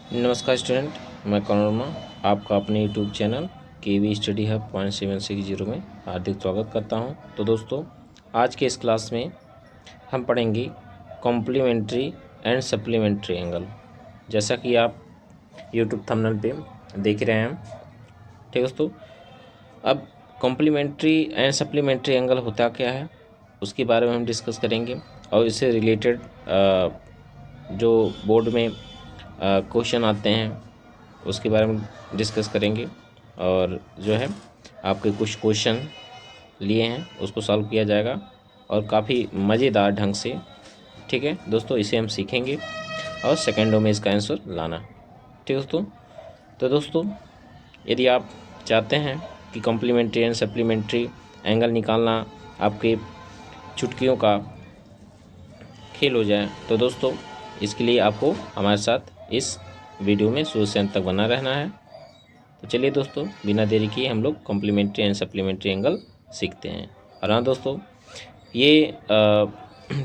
नमस्कार स्टूडेंट, मैं कर्ण वर्मा आपका अपने यूट्यूब चैनल केवी स्टडी हब 0760 में हार्दिक स्वागत करता हूं। तो दोस्तों, आज के इस क्लास में हम पढ़ेंगे कॉम्प्लीमेंट्री एंड सप्लीमेंट्री एंगल। जैसा कि आप यूट्यूब थंबनेल पे देख रहे हैं, ठीक है दोस्तों। अब कॉम्प्लीमेंट्री एंड सप्लीमेंट्री एंगल होता क्या है उसके बारे में हम डिस्कस करेंगे, और इससे रिलेटेड जो बोर्ड में क्वेश्चन आते हैं उसके बारे में डिस्कस करेंगे, और जो है आपके कुछ क्वेश्चन लिए हैं उसको सॉल्व किया जाएगा और काफ़ी मज़ेदार ढंग से। ठीक है दोस्तों, इसे हम सीखेंगे और सेकेंडों में इसका आंसर लाना। ठीक है दोस्तों। तो दोस्तों, यदि आप चाहते हैं कि कॉम्प्लीमेंट्री एंड सप्लीमेंट्री एंगल निकालना आपके चुटकियों का खेल हो जाए, तो दोस्तों इसके लिए आपको हमारे साथ इस वीडियो में शुरू से अंत तक बना रहना है। तो चलिए दोस्तों, बिना देरी किए हम लोग कॉम्प्लीमेंट्री एंड सप्लीमेंट्री एंगल सीखते हैं। और हाँ दोस्तों, ये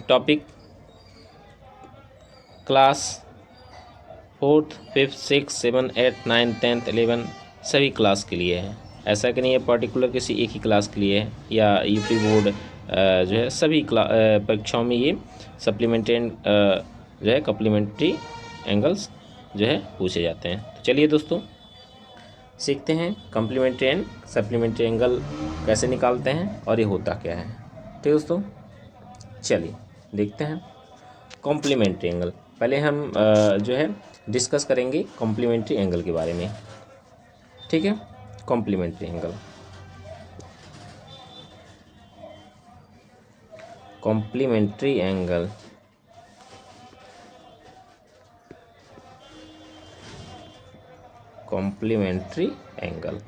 topic class 4th 5th 6th 7th 8th 9th 10th 11 सभी क्लास के लिए है। ऐसा कि नहीं ये पर्टिकुलर किसी एक ही क्लास के लिए है, या यूपी बोर्ड जो है सभी परीक्षाओं में ये सप्लीमेंट्री एंड जो है कॉम्प्लीमेंट्री एंगल्स जो है पूछे जाते हैं। तो चलिए दोस्तों, सीखते हैं कॉम्प्लीमेंट्री एंड सप्लीमेंट्री एंगल कैसे निकालते हैं और ये होता क्या है। ठीक दोस्तों, चलिए देखते हैं कॉम्प्लीमेंट्री एंगल। पहले हम जो है डिस्कस करेंगे कॉम्प्लीमेंट्री एंगल के बारे में। ठीक है, complementary angle, complementary angle complementary angle.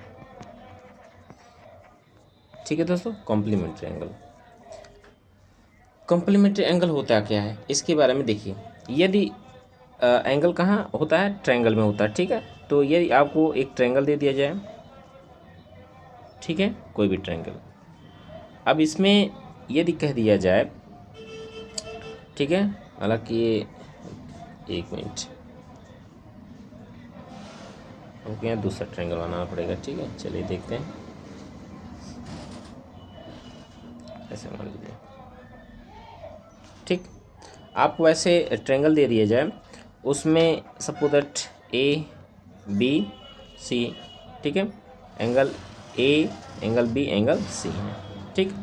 ठीक है दोस्तों, कॉम्प्लीमेंट्री एंगल। कॉम्प्लीमेंट्री एंगल होता क्या है इसके बारे में देखिए। यदि एंगल कहाँ होता है, ट्रायंगल में होता है। ठीक है, तो यदि आपको एक ट्रायंगल दे दिया जाए, ठीक है, कोई भी ट्रायंगल, अब इसमें यदि कह दिया जाए, ठीक है, हालांकि ये एक मिनट हमको यहाँ दूसरा ट्रायंगल बनाना पड़ेगा। ठीक है, चलिए देखते हैं। ऐसे मान लीजिए, ठीक, आपको ऐसे ट्रायंगल दे दिया जाए, उसमें suppose that A B C, ठीक है, angle A, angle B, angle C है। ठीक,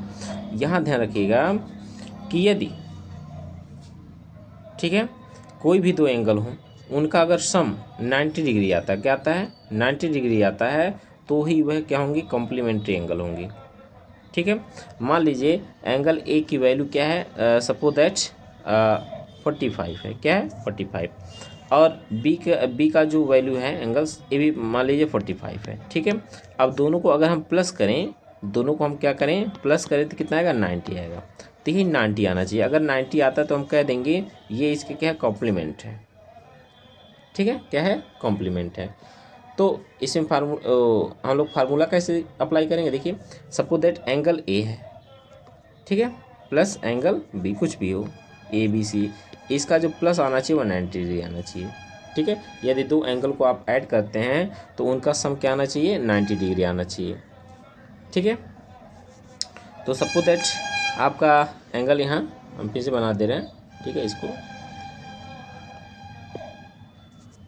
यहाँ ध्यान रखिएगा कि यदि, ठीक है, कोई भी दो एंगल हो, उनका अगर सम 90 डिग्री आता है, क्या आता है, 90 डिग्री आता है, तो ही वह क्या होंगी, कॉम्प्लीमेंट्री एंगल होंगी। ठीक है, मान लीजिए एंगल ए की वैल्यू क्या है, सपोज दैट 45 है, क्या है 45, और बी का जो वैल्यू है एंगल्स ए भी मान लीजिए 45 है। ठीक है, अब दोनों को अगर हम प्लस करें, दोनों को हम क्या करें, प्लस करें, तो कितना आएगा, 90 आएगा। तो ये 90 आना चाहिए। अगर 90 आता है तो हम कह देंगे ये इसके क्या है, कॉम्प्लीमेंट है। ठीक है, क्या है, कॉम्प्लीमेंट है। तो इसमें हम लोग फार्मूला कैसे अप्लाई करेंगे, देखिए, सपोज दैट एंगल ए है, ठीक है, प्लस एंगल बी, कुछ भी हो, ए बी सी, इसका जो प्लस आना चाहिए वो 90 डिग्री आना चाहिए। ठीक है, यदि दो एंगल को आप ऐड करते हैं तो उनका सम क्या आना चाहिए, 90 डिग्री आना चाहिए। ठीक है, तो सपोज दैट आपका एंगल यहाँ हम फिर से बना दे रहे हैं। ठीक है, इसको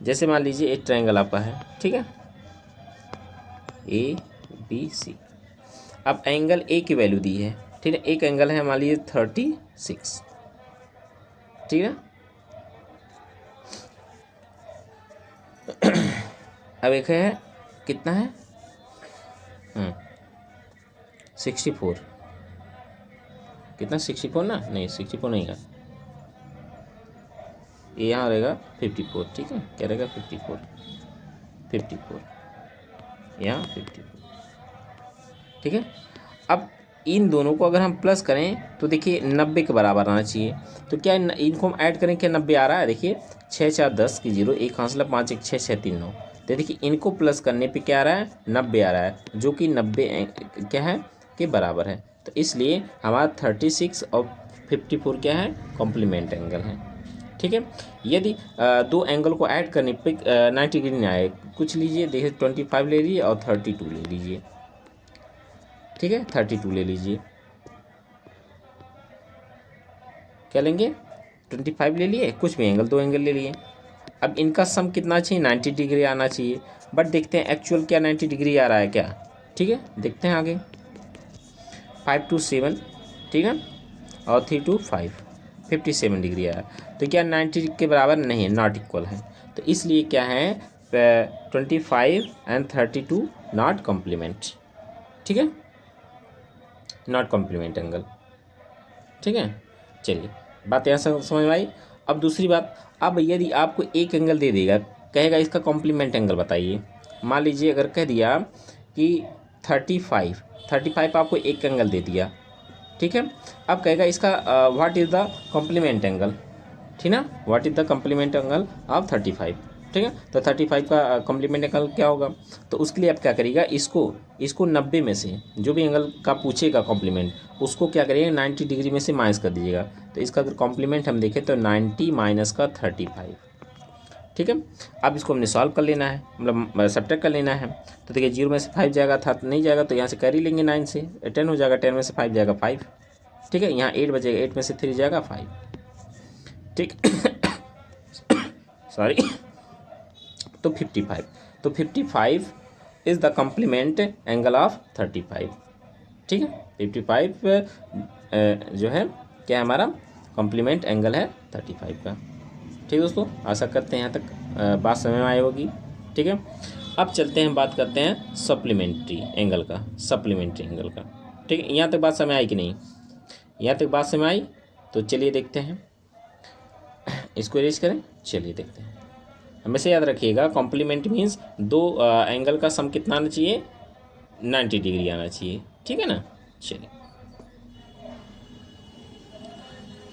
जैसे मान लीजिए एक ट्रायंगल आपका है, ठीक है, ए बी सी। अब एंगल ए की वैल्यू दी है, ठीक है, एक एंगल है मान लीजिए 36, ठीक है। अब एक है कितना है, 64, कितना 64 ना, नहीं 64 नहीं है, ये यहाँ रहेगा 54। ठीक है, क्या रहेगा 54 यहाँ 54। ठीक है, अब इन दोनों को अगर हम प्लस करें तो देखिए 90 के बराबर आना चाहिए। तो क्या इनको हम ऐड करें, क्या 90 आ रहा है, देखिए 6 4 10 की 0, एक हासिल 5 1 6 6 3 9, तो देखिए इनको प्लस करने पे क्या आ रहा है, 90 आ रहा है, जो कि 90 क्या है, के बराबर है। तो इसलिए हमारा 36 और 54 क्या है, कॉम्प्लीमेंट एंगल है। ठीक है। यदि दो एंगल को ऐड करने पे 90 डिग्री ना आए, कुछ लीजिए, देखिए 25 ले लीजिए और 32 ले लीजिए, ठीक है, 32 ले लीजिए। क्या लेंगे, 25 ले लिए, कुछ भी एंगल, दो एंगल ले लिए। अब इनका सम कितना चाहिए, 90 डिग्री आना चाहिए। बट देखते हैं एक्चुअल क्या 90 डिग्री आ रहा है क्या, ठीक है, देखते हैं आगे। 5 to 7, ठीक है, और 3 to 5, 57 डिग्री आया। तो क्या 90 के बराबर नहीं है, नॉट इक्वल है। तो इसलिए क्या है, 25 एंड 32 नॉट कॉम्प्लीमेंट, ठीक है, नॉट कॉम्प्लीमेंट एंगल, ठीक है। चलिए, बात यहाँ से समझ में आई। अब दूसरी बात, अब यदि आपको एक एंगल दे देगा, कहेगा इसका कॉम्प्लीमेंट एंगल बताइए। मान लीजिए अगर कह दिया कि 35 आपको एक एंगल दे दिया, ठीक है। अब कहेगा इसका what is the complement angle, ठीक ना, what is the complement angle of 35, ठीक है। तो 35 का कॉम्प्लीमेंट एंगल क्या होगा, तो उसके लिए आप क्या करिएगा, इसको 90 में से जो भी एंगल का पूछेगा कॉम्प्लीमेंट, उसको क्या करिएगा 90 डिग्री में से माइनस कर दीजिएगा। तो इसका अगर कॉम्प्लीमेंट हम देखें तो 90 माइनस का 35, ठीक है। अब इसको हमने सॉल्व कर लेना है, मतलब सब्ट्रैक्ट कर लेना है। तो देखिए 0 में से 5 जाएगा था, तो नहीं जाएगा, तो यहाँ से कैरी लेंगे 9 से, 10 हो जाएगा, 10 में से 5 जाएगा 5, ठीक है। यहाँ 8 बचेगा, 8 में से 3 जाएगा 5, ठीक सॉरी। तो 55 is the complement angle of 35, ठीक है। 55 जो है क्या हमारा कॉम्प्लीमेंट एंगल है 35 का, ठीक है दोस्तों। आशा करते हैं यहाँ तक बात समझ में आई होगी, ठीक है। अब चलते हैं, बात करते हैं सप्लीमेंट्री एंगल का, ठीक है। यहाँ तक बात समझ आई कि नहीं, यहाँ तक बात समझ आई। तो चलिए देखते हैं, इसको इरेज करें, चलिए देखते हैं। हमेशा याद रखिएगा, कॉम्प्लीमेंट मीन्स दो एंगल का सम कितना आना चाहिए, 90 डिग्री आना चाहिए, ठीक है ना। चलिए,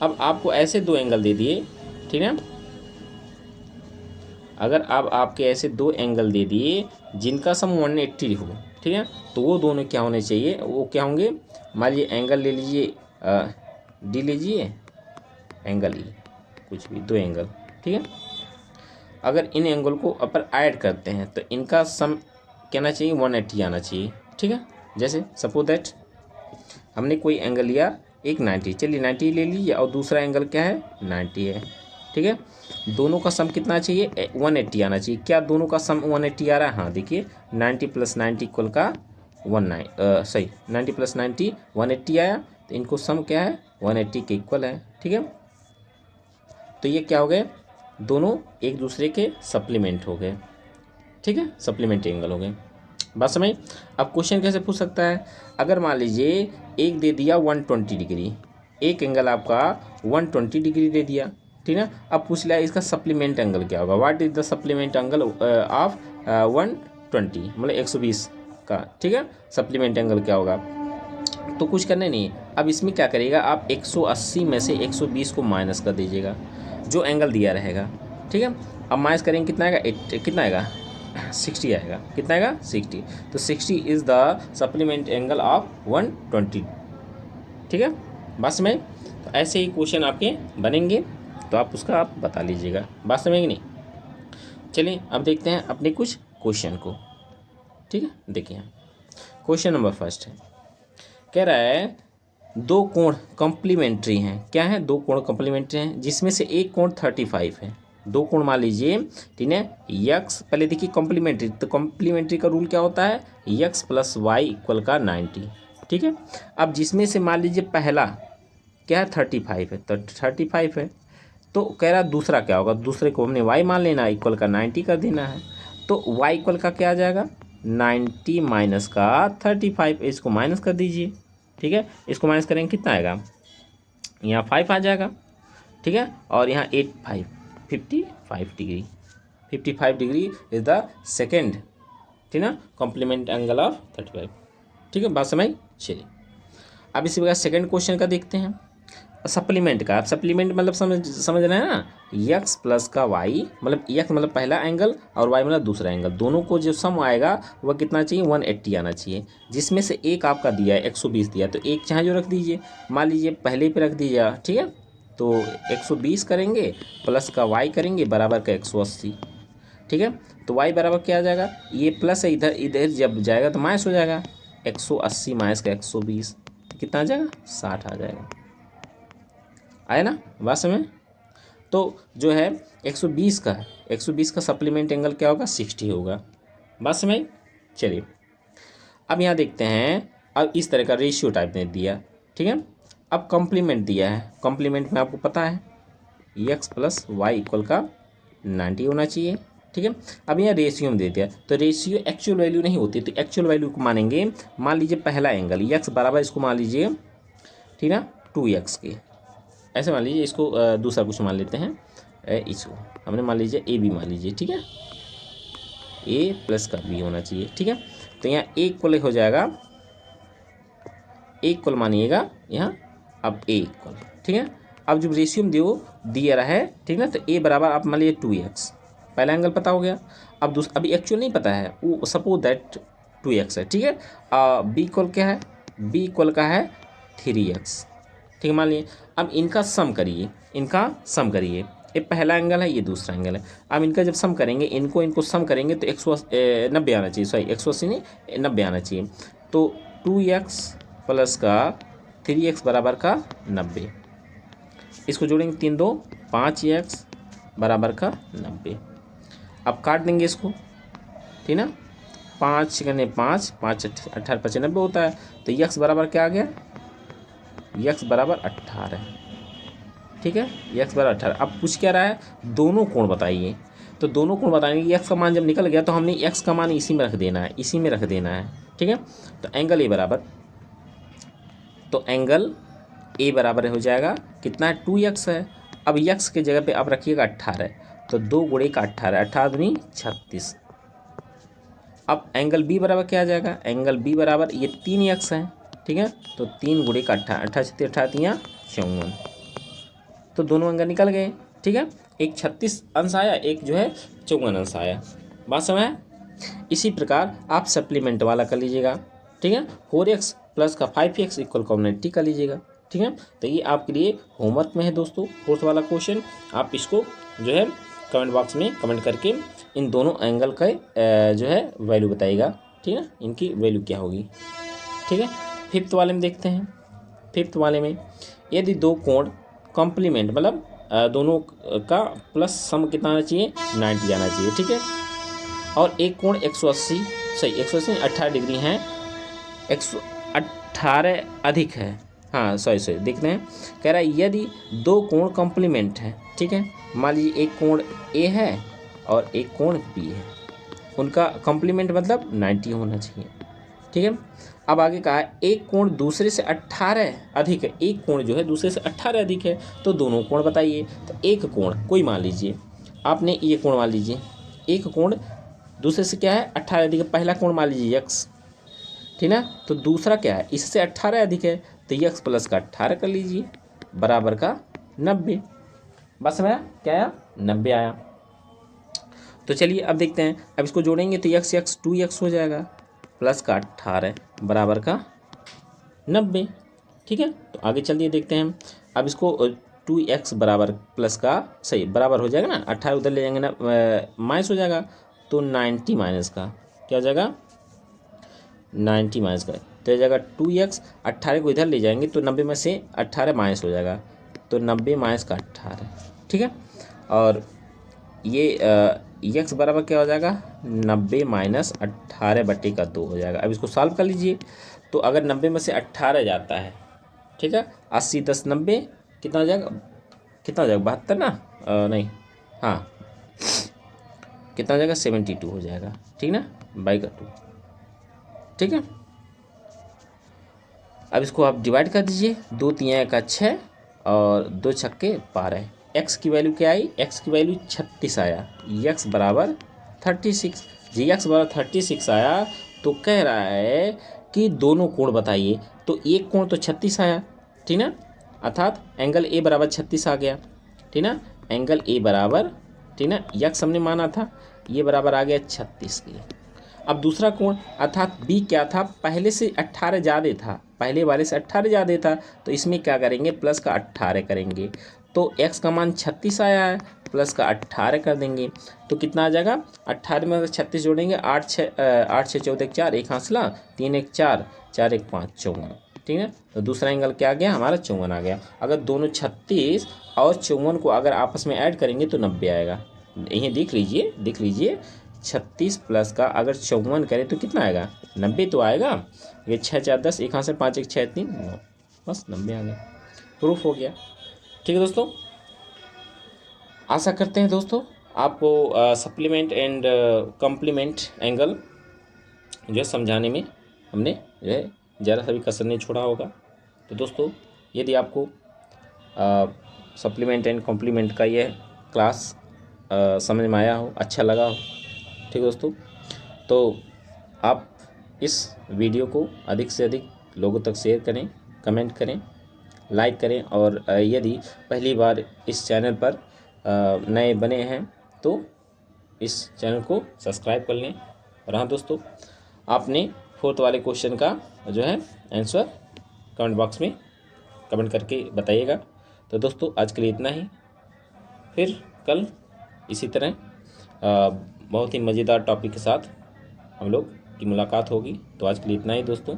अब आपको ऐसे दो एंगल दे दिए, ठीक है। अगर अब आपके ऐसे दो एंगल दे दिए जिनका सम 180 हो, ठीक है, तो वो दोनों क्या होने चाहिए, वो क्या होंगे, मान लीजिए एंगल ले लीजिए डी लीजिए, एंगल ई, कुछ भी दो एंगल, ठीक है। अगर इन एंगल को अपर ऐड करते हैं तो इनका सम कहना चाहिए 180 आना चाहिए, ठीक है। जैसे सपोज दैट हमने कोई एंगल लिया एक 90, चलिए 90 ले लीजिए, और दूसरा एंगल क्या है 90 है, ठीक है। दोनों का सम कितना चाहिए, 180 आना चाहिए। क्या दोनों का सम 180 आ रहा है, हाँ देखिए 90 + 90 इक्वल का 90 + 90 180 आया। तो इनको सम क्या है 180 के इक्वल है, ठीक है। तो ये क्या हो गए, दोनों एक दूसरे के सप्लीमेंट हो गए, ठीक है, सप्लीमेंट्री एंगल हो गए। बात समझ। अब क्वेश्चन कैसे पूछ सकता है, अगर मान लीजिए एक दे दिया 120 डिग्री, एक एंगल आपका 120 डिग्री दे दिया, ठीक है। अब पूछ लिया इसका सप्लीमेंट एंगल क्या होगा, what is the supplement angle of 120, मतलब 120 का, ठीक है, सप्लीमेंट एंगल क्या होगा। तो कुछ करने नहीं, अब इसमें क्या करिएगा आप 180 में से 120 को माइनस कर दीजिएगा, जो एंगल दिया रहेगा, ठीक है। अब माइनस करेंगे कितना आएगा, 8, कितना आएगा 60 आएगा, कितना आएगा 60। तो 60 is the supplement angle of 120, ठीक है। बस में तो ऐसे ही क्वेश्चन आपके बनेंगे, तो आप उसका आप बता लीजिएगा, बात समझेंगे नहीं। चलिए अब देखते हैं अपने कुछ क्वेश्चन को, ठीक है। देखिए क्वेश्चन नंबर फर्स्ट है, कह रहा है दो कोण कॉम्प्लीमेंट्री हैं, क्या है, दो कोण कॉम्प्लीमेंट्री हैं जिसमें से एक कोण 35 है। दो कोण मान लीजिए, ठीक है, यक्स, पहले देखिए कॉम्प्लीमेंट्री, तो कॉम्प्लीमेंट्री का रूल क्या होता है, यक्स + वाई इक्वल का 90, ठीक है। अब जिसमें से मान लीजिए पहला क्या है 35 है, तो 35 है, तो कह रहा दूसरा क्या होगा, दूसरे को हमने वाई मान लेना, इक्वल का 90 कर देना है। तो वाई इक्वल का क्या आ जाएगा 90 माइनस का 35, इसको माइनस कर दीजिए, ठीक है। इसको माइनस करेंगे कितना आएगा, यहाँ 5 आ जाएगा, ठीक है, और यहाँ 8 5 55 degree, 55 degree is the second, ठीक है, कॉम्प्लीमेंट एंगल ऑफ 35, ठीक है, बात समझ। चलिए अब इसी प्रकार सेकेंड क्वेश्चन का देखते हैं, सप्लीमेंट का। सप्लीमेंट मतलब समझ रहे हैं ना, यक्स प्लस का वाई, मतलब यक्स मतलब पहला एंगल और वाई मतलब दूसरा एंगल, दोनों को जो सम आएगा वह कितना चाहिए 180 आना चाहिए, जिसमें से एक आपका दिया है 120 दिया, तो एक चाहे जो रख दीजिए, मान लीजिए पहले पे रख दीजिए, ठीक है, तो 120 करेंगे प्लस का y करेंगे बराबर का 180। ठीक है, तो y बराबर क्या आ जाएगा, ये प्लस है, इधर इधर जब जाएगा तो माइनस हो जाएगा, 180 माइनस का 120 कितना आ जाएगा, 60 आ जाएगा। आया ना बात समझ। तो जो है 120 का सप्लीमेंट एंगल क्या होगा, 60 होगा। बात समझ। चलिए अब यहाँ देखते हैं, अब इस तरह का रेशियो टाइप ने दिया। ठीक है, अब कॉम्प्लीमेंट दिया है, कॉम्प्लीमेंट में आपको पता है x प्लस वाई इक्वल का 90 होना चाहिए। ठीक है, अब यहाँ रेशियो में दे दिया, तो रेशियो एक्चुअल वैल्यू नहीं होती, तो एक्चुअल वैल्यू को मानेंगे। मान लीजिए पहला एंगल x बराबर, इसको मान लीजिए ठीक है 2x के, ऐसे मान लीजिए इसको, दूसरा कुछ मान लेते हैं, इसको हमने मान लीजिए ए बी मान लीजिए। ठीक है, ए प्लस का बी होना चाहिए। ठीक है, तो यहाँ ए इक्वल हो जाएगा, ए इक्वल मानिएगा यहाँ, अब ए इक्वल। ठीक है, अब जब रेशियो में दिया रहा है, ठीक ना, तो ए बराबर आप मान लीजिए 2x, पहला एंगल पता हो गया। अब दूसरा अभी एक्चुअल नहीं पता है, वो सपोज दैट 2x है। ठीक है, बी इक्वल क्या है, बी इक्वल का है 3x। ठीक है, मान लीजिए अब इनका सम करिए, ये पहला एंगल है, ये दूसरा एंगल है। अब इनका जब सम करेंगे, इनको सम करेंगे तो 190 आना चाहिए, सॉरी 180 नहीं 90 आना चाहिए। तो 2x प्लस का 3x बराबर का 90, इसको जोड़ेंगे 3 2 5x बराबर का 90। अब काट देंगे इसको, ठीक ना, 5 करने 5 5 18 95 होता है, तो x बराबर क्या आ गया, x बराबर 18। ठीक है, x बराबर 18। अब पूछ क्या रहा है, दोनों कोण बताइए, तो दोनों कोण बताएंगे। x का मान जब निकल गया तो हमने x का मान इसी में रख देना है, ठीक है, तो एंगल ए बराबर, तो एंगल ए बराबर हो जाएगा कितना है, 2x है। अब x के जगह पे आप रखिएगा 18, तो 2 गुणे का 18, 18 दूनी 36। अब एंगल बी बराबर क्या आ जाएगा, एंगल बी बराबर ये 3x है। ठीक है, तो 3 गुणे का 18, 18 18 54, तो दोनों एंगल निकल गए। ठीक है, एक 36 अंश आया, एक जो है 54 अंश आया। बात समझ है। इसी प्रकार आप सप्लीमेंट वाला कर लीजिएगा। ठीक है, 4x प्लस का 5x इक्वल का 90 कर लीजिएगा। ठीक है, तो ये आपके लिए होमवर्क में है दोस्तों, फोर्थ वाला क्वेश्चन। आप इसको जो है कमेंट बॉक्स में कमेंट करके इन दोनों एंगल का जो है वैल्यू बताइएगा। ठीक है, इनकी वैल्यू क्या होगी। ठीक है, फिफ्थ वाले में देखते हैं। फिफ्थ वाले में यदि दो कोण कॉम्प्लीमेंट, मतलब दोनों का प्लस सम कितना आना चाहिए, 90 आना चाहिए। ठीक है, और एक कोण 180, सही 180 18 डिग्री है, 118 अधिक है। हाँ सॉरी देख रहे हैं, कह रहा है यदि दो कोण कॉम्प्लीमेंट है। ठीक है, मान लीजिए एक कोण ए है और एक कोण बी है, उनका कॉम्प्लीमेंट मतलब 90 होना चाहिए। ठीक है, अब आगे कहा है एक कोण दूसरे से 18 अधिक है, एक कोण जो है दूसरे से 18 अधिक है, तो दोनों कोण बताइए। तो एक कोण कोई मान लीजिए, आपने ये कोण मान लीजिए, एक कोण दूसरे से क्या है 18 अधिक है, पहला कोण मान लीजिए x, ठीक ना, तो दूसरा क्या है इससे 18 अधिक है, तो x प्लस का 18 कर लीजिए बराबर का 90। बस में क्या आया, 90 आया। तो चलिए अब देखते हैं, अब इसको जोड़ेंगे तो x 2x हो जाएगा प्लस का 18 बराबर का 90। ठीक है, तो आगे चलिए देखते हैं। अब इसको 2x बराबर प्लस का सही बराबर हो जाएगा ना, 18 उधर ले जाएंगे ना, माइनस हो जाएगा, तो 90 माइनस का क्या हो जाएगा, 90 माइनस का तो हो जाएगा 2x, 18 को इधर ले जाएंगे तो 90 में से 18 माइनस हो जाएगा, तो 90 माइनस का 18। ठीक है, और ये x बराबर क्या हो जाएगा, 90 माइनस 18 बटे का 2 हो जाएगा। अब इसको सॉल्व कर लीजिए, तो अगर 90 में से 18 जाता है, ठीक है, 80 10 90 कितना हो जाएगा, कितना हो जाएगा 72 ना, नहीं हाँ कितना हो जाएगा 72 हो जाएगा। ठीक ना, बाई का 2। ठीक है, अब इसको आप डिवाइड कर दीजिए, 2 3 का 6 और 2 छक्के 12। x की वैल्यू क्या आई, x की वैल्यू 36 आया, x बराबर 36 जी, x बराबर 36 आया। तो कह रहा है कि दोनों कोण बताइए, तो एक कोण तो 36 आया, ठीक ना, अर्थात एंगल a बराबर 36 आ गया। ठीक ना, एंगल a बराबर, ठीक ना, x हमने माना था, ये बराबर आ गया 36 के। अब दूसरा कोण अर्थात b क्या था, पहले से 18 ज़्यादा था, पहले वाले से 18 ज़्यादा था, तो इसमें क्या करेंगे प्लस का 18 करेंगे, तो x का मान 36 आया है, प्लस का 18 कर देंगे तो कितना आ जाएगा, 18 में अगर 36 जोड़ेंगे 8 6 14 4, एक हासिला 3 1 4 4 1 5 54, ठीक है। तो दूसरा एंगल क्या आ गया हमारा, 54 आ गया। अगर दोनों 36 और 54 को अगर आपस में ऐड करेंगे तो 90 आएगा। यहीं देख लीजिए 36 प्लस का अगर 54 करें तो कितना आएगा, 90 तो आएगा। ये 6 4 10, एक हाथ से 5 1 6 3 9, बस 90 आ गया, प्रूफ हो गया। ठीक है दोस्तों, आशा करते हैं दोस्तों आपको सप्लीमेंट एंड कम्प्लीमेंट एंगल जो है समझाने में हमने जो है ज़रा सा भी कसर नहीं छोड़ा होगा। तो दोस्तों यदि आपको सप्लीमेंट एंड कॉम्प्लीमेंट का यह क्लास समझ में आया हो, अच्छा लगा हो, ठीक है दोस्तों, तो आप इस वीडियो को अधिक से अधिक लोगों तक शेयर करें, कमेंट करें, लाइक करें, और यदि पहली बार इस चैनल पर नए बने हैं तो इस चैनल को सब्सक्राइब कर लें। और हाँ दोस्तों, आपने 4th वाले क्वेश्चन का जो है आंसर कमेंट बॉक्स में कमेंट करके बताइएगा। तो दोस्तों आज के लिए इतना ही, फिर कल इसी तरह बहुत ही मज़ेदार टॉपिक के साथ हम लोग की मुलाकात होगी। तो आज के लिए इतना ही दोस्तों,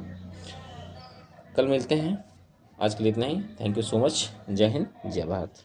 कल मिलते हैं। आज के लिए इतना ही। Thank you so much. Jai Hind, जय भारत।